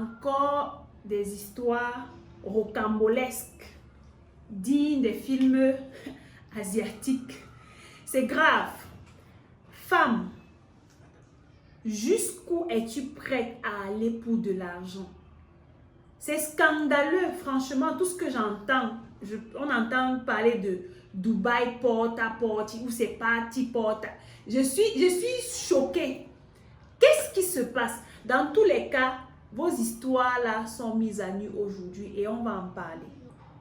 encore des histoires rocambolesques, dignes des films asiatiques. C'est grave. Femme, jusqu'où es-tu prête à aller pour de l'argent? C'est scandaleux, franchement, tout ce que j'entends. On entend parler de Dubaï porte à porte, ou c'est parti porte. Je suis choquée. Qu'est-ce qui se passe? Dans tous les cas, vos histoires-là sont mises à nu aujourd'hui et on va en parler.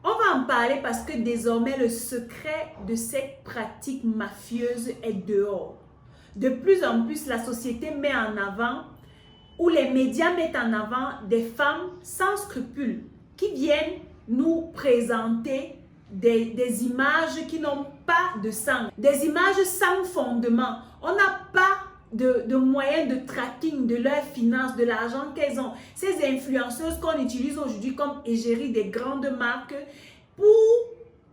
On va en parler parce que désormais, le secret de cette pratique mafieuse est dehors. De plus en plus, la société met en avant, ou les médias mettent en avant des femmes sans scrupules qui viennent nous présenter des images qui n'ont pas de sens, des images sans fondement. On n'a pas de moyens de tracking de leurs finances, de l'argent qu'elles ont. Ces influenceuses qu'on utilise aujourd'hui comme égérie des grandes marques pour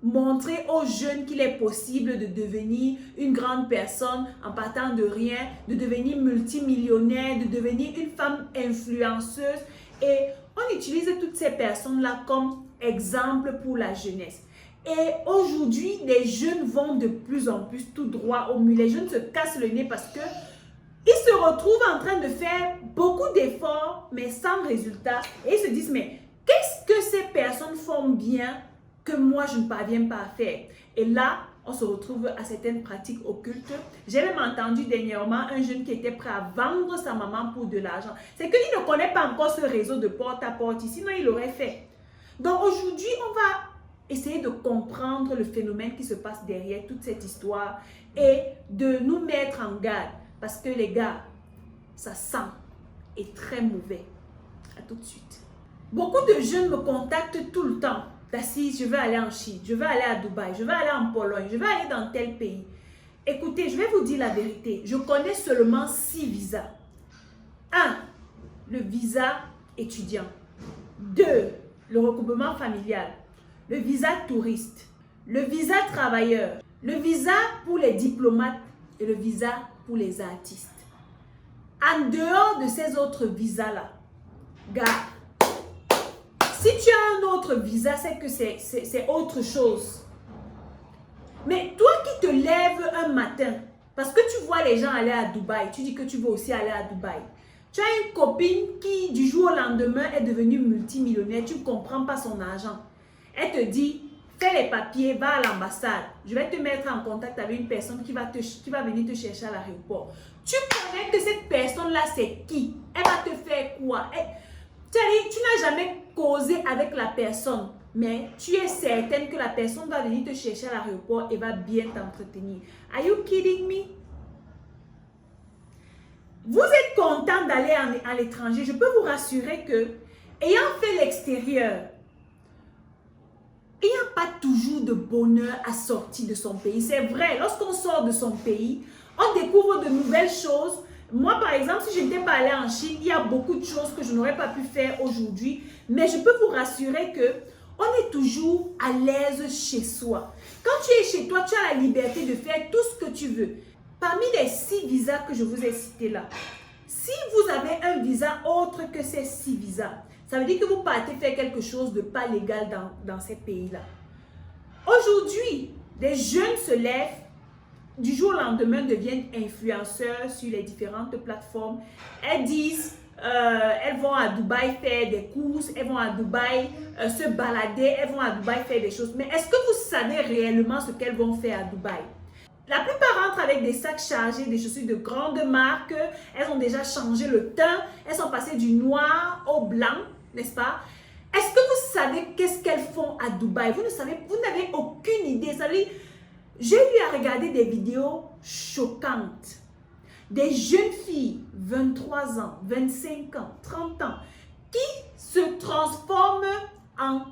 montrer aux jeunes qu'il est possible de devenir une grande personne en partant de rien, de devenir multimillionnaire, de devenir une femme influenceuse. Et on utilise toutes ces personnes-là comme exemple pour la jeunesse. Et aujourd'hui, les jeunes vont de plus en plus tout droit au mur. Les jeunes se cassent le nez parce que ils se retrouvent en train de faire beaucoup d'efforts, mais sans résultat. Et ils se disent, mais qu'est-ce que ces personnes font bien que moi, je ne parviens pas à faire? Et là, on se retrouve à certaines pratiques occultes. J'ai même entendu dernièrement un jeune qui était prêt à vendre sa maman pour de l'argent. C'est qu'il ne connaît pas encore ce réseau de porte à porte, sinon il l'aurait fait. Donc aujourd'hui, on va essayer de comprendre le phénomène qui se passe derrière toute cette histoire et de nous mettre en garde. Parce que les gars, ça sent et très mauvais. À tout de suite. Beaucoup de jeunes me contactent tout le temps. Dassis, je veux aller en Chine, je veux aller à Dubaï, je veux aller en Pologne, je veux aller dans tel pays. Écoutez, je vais vous dire la vérité. Je connais seulement 6 visas. 1. Le visa étudiant. 2. Le regroupement familial. Le visa touriste. Le visa travailleur. Le visa pour les diplomates et le visa pour les artistes. En dehors de ces autres visas-là, gars, si tu as un autre visa, c'est que c'est autre chose. Mais toi qui te lèves un matin, parce que tu vois les gens aller à Dubaï, tu dis que tu veux aussi aller à Dubaï. Tu as une copine qui, du jour au lendemain, est devenue multimillionnaire, tu ne comprends pas son argent. Elle te dit, fais les papiers, va à l'ambassade. Je vais te mettre en contact avec une personne qui va venir te chercher à l'aéroport. Tu connais que cette personne-là, c'est qui? Elle va te faire quoi? Tu n'as jamais causé avec la personne, mais tu es certaine que la personne va venir te chercher à l'aéroport et va bien t'entretenir. Are you kidding me? Vous êtes content d'aller à l'étranger. Je peux vous rassurer que, ayant fait l'extérieur, il n'y a pas toujours de bonheur à sortir de son pays. C'est vrai, lorsqu'on sort de son pays, on découvre de nouvelles choses. Moi, par exemple, si je n'étais pas allée en Chine, il y a beaucoup de choses que je n'aurais pas pu faire aujourd'hui. Mais je peux vous rassurer que on est toujours à l'aise chez soi. Quand tu es chez toi, tu as la liberté de faire tout ce que tu veux. Parmi les 6 visas que je vous ai cités là, si vous avez un visa autre que ces 6 visas, ça veut dire que vous partez faire quelque chose de pas légal dans ces pays-là. Aujourd'hui, des jeunes se lèvent, du jour au lendemain deviennent influenceurs sur les différentes plateformes. Elles disent, elles vont à Dubaï faire des courses, elles vont à Dubaï se balader, elles vont à Dubaï faire des choses. Mais est-ce que vous savez réellement ce qu'elles vont faire à Dubaï? La plupart rentrent avec des sacs chargés, des chaussures de grande marque. Elles ont déjà changé le teint. Elles sont passées du noir au blanc, n'est-ce pas? Est-ce que vous savez qu'est-ce qu'elles font à Dubaï? Vous ne savez, vous n'avez aucune idée. Ça veut dire, j'ai eu à regarder des vidéos choquantes. Des jeunes filles, 23 ans, 25 ans, 30 ans, qui se transforment en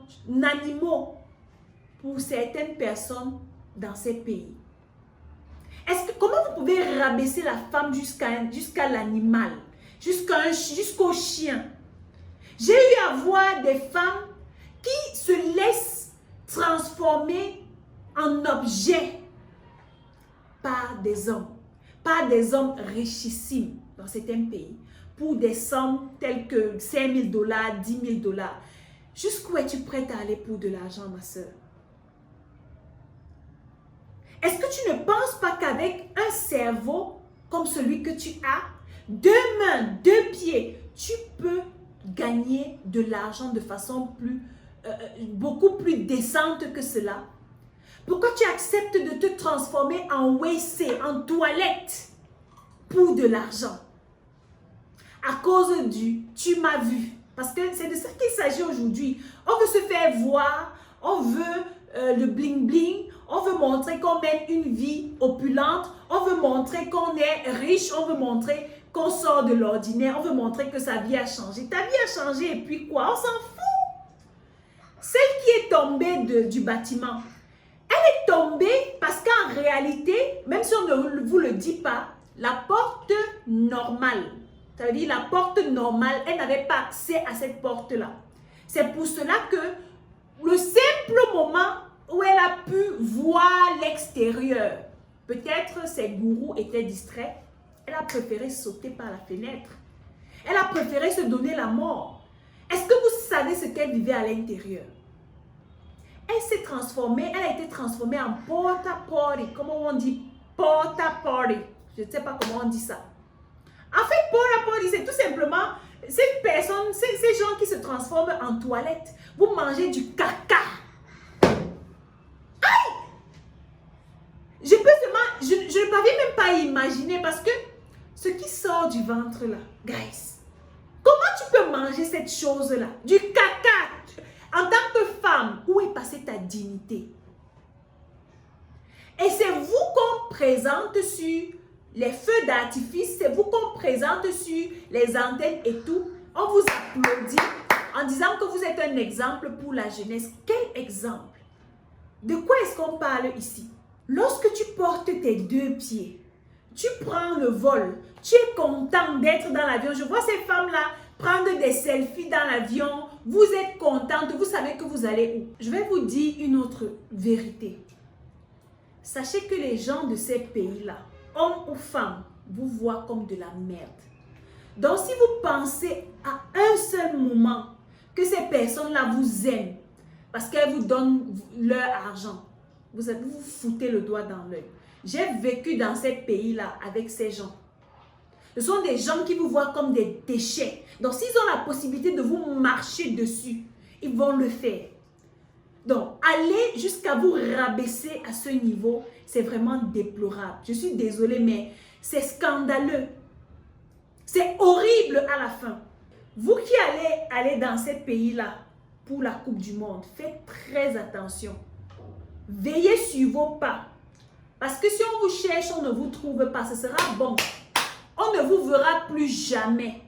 animaux pour certaines personnes dans ces pays. Comment vous pouvez rabaisser la femme jusqu'à l'animal, jusqu'au chien? J'ai eu à voir des femmes qui se laissent transformer en objet par des hommes richissimes dans certains pays, pour des sommes telles que 5 000 $, 10 000 $. Jusqu'où es-tu prête à aller pour de l'argent, ma soeur? Est-ce que tu ne penses pas qu'avec un cerveau comme celui que tu as, 2 mains, 2 pieds, tu peux gagner de l'argent de façon beaucoup plus décente que cela? Pourquoi tu acceptes de te transformer en WC, en toilette, pour de l'argent? À cause du « tu m'as vu ». Parce que c'est de ça qu'il s'agit aujourd'hui. On veut se faire voir, on veut le bling-bling, on veut montrer qu'on mène une vie opulente, on veut montrer qu'on est riche, on veut montrer qu'on sort de l'ordinaire, on veut montrer que sa vie a changé. Ta vie a changé et puis quoi? On s'en fout. Celle qui est tombée du bâtiment, elle est tombée parce qu'en réalité, même si on ne vous le dit pas, la porte normale, ça veut dire la porte normale, elle n'avait pas accès à cette porte-là. C'est pour cela que le simple moment où elle a pu voir l'extérieur, peut-être ses gourous étaient distraits, elle a préféré sauter par la fenêtre. Elle a préféré se donner la mort. Est-ce que vous savez ce qu'elle vivait à l'intérieur? Elle s'est transformée, elle a été transformée en porta-potty. Comment on dit porta-potty? Je ne sais pas comment on dit ça. En fait, porta-potty, c'est tout simplement cette personne, ces gens qui se transforment en toilette. Vous mangez du caca. Aïe! Je ne parviens même pas à imaginer parce que ce qui sort du ventre là, guys, comment tu peux manger cette chose-là? Du caca. En tant que femme, où est passée ta dignité? Et c'est vous qu'on présente sur les feux d'artifice, c'est vous qu'on présente sur les antennes et tout. On vous applaudit en disant que vous êtes un exemple pour la jeunesse. Quel exemple? De quoi est-ce qu'on parle ici? Lorsque tu portes tes 2 pieds, tu prends le vol, tu es content d'être dans l'avion. Je vois ces femmes-là prendre des selfies dans l'avion. Vous êtes contente, vous savez que vous allez où? Je vais vous dire une autre vérité. Sachez que les gens de ces pays-là, hommes ou femmes, vous voient comme de la merde. Donc, si vous pensez à un seul moment que ces personnes-là vous aiment, parce qu'elles vous donnent leur argent, vous vous foutez le doigt dans l'œil. J'ai vécu dans ces pays-là avec ces gens. Ce sont des gens qui vous voient comme des déchets. Donc, s'ils ont la possibilité de vous marcher dessus, ils vont le faire. Donc, aller jusqu'à vous rabaisser à ce niveau, c'est vraiment déplorable. Je suis désolée, mais c'est scandaleux. C'est horrible à la fin. Vous qui allez aller dans ces pays-là pour la Coupe du Monde, faites très attention. Veillez sur vos pas. Parce que si on vous cherche, on ne vous trouve pas, ce sera bon. On ne vous verra plus jamais.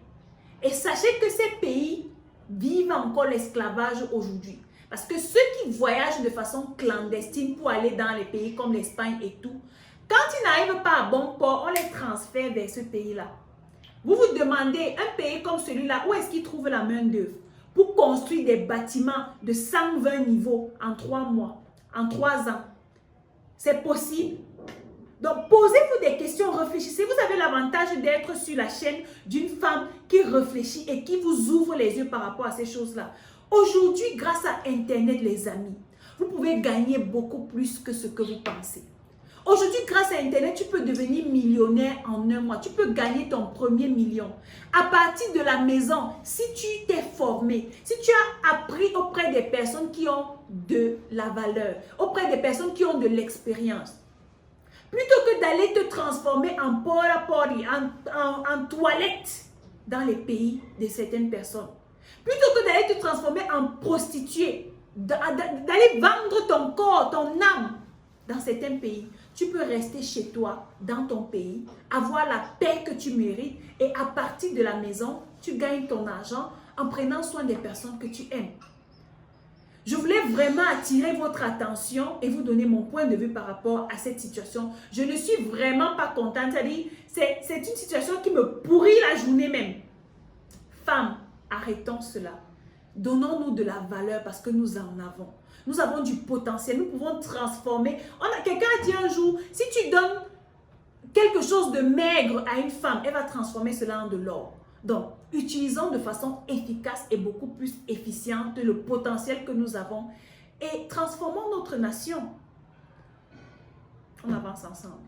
Et sachez que ces pays vivent encore l'esclavage aujourd'hui. Parce que ceux qui voyagent de façon clandestine pour aller dans les pays comme l'Espagne et tout, quand ils n'arrivent pas à bon port, on les transfère vers ce pays-là. Vous vous demandez, un pays comme celui-là, où est-ce qu'ils trouvent la main-d'œuvre pour construire des bâtiments de 120 niveaux en 3 mois, en 3 ans? C'est possible? Donc, posez-vous des questions, réfléchissez. Vous avez l'avantage d'être sur la chaîne d'une femme qui réfléchit et qui vous ouvre les yeux par rapport à ces choses-là. Aujourd'hui, grâce à Internet, les amis, vous pouvez gagner beaucoup plus que ce que vous pensez. Aujourd'hui, grâce à Internet, tu peux devenir millionnaire en 1 mois. Tu peux gagner ton premier million. À partir de la maison, si tu t'es formé, si tu as appris auprès des personnes qui ont de la valeur, auprès des personnes qui ont de l'expérience, plutôt que d'aller te transformer en porta-potty, en toilette dans les pays de certaines personnes, plutôt que d'aller te transformer en prostituée, d'aller vendre ton corps, ton âme dans certains pays, tu peux rester chez toi, dans ton pays, avoir la paix que tu mérites et à partir de la maison, tu gagnes ton argent en prenant soin des personnes que tu aimes. Je voulais vraiment attirer votre attention et vous donner mon point de vue par rapport à cette situation. Je ne suis vraiment pas contente. C'est une situation qui me pourrit la journée même. Femmes, arrêtons cela. Donnons-nous de la valeur parce que nous en avons. Nous avons du potentiel. Nous pouvons transformer. Quelqu'un a dit un jour, si tu donnes quelque chose de maigre à une femme, elle va transformer cela en de l'or. Donc, utilisons de façon efficace et beaucoup plus efficiente le potentiel que nous avons et transformons notre nation. On avance ensemble.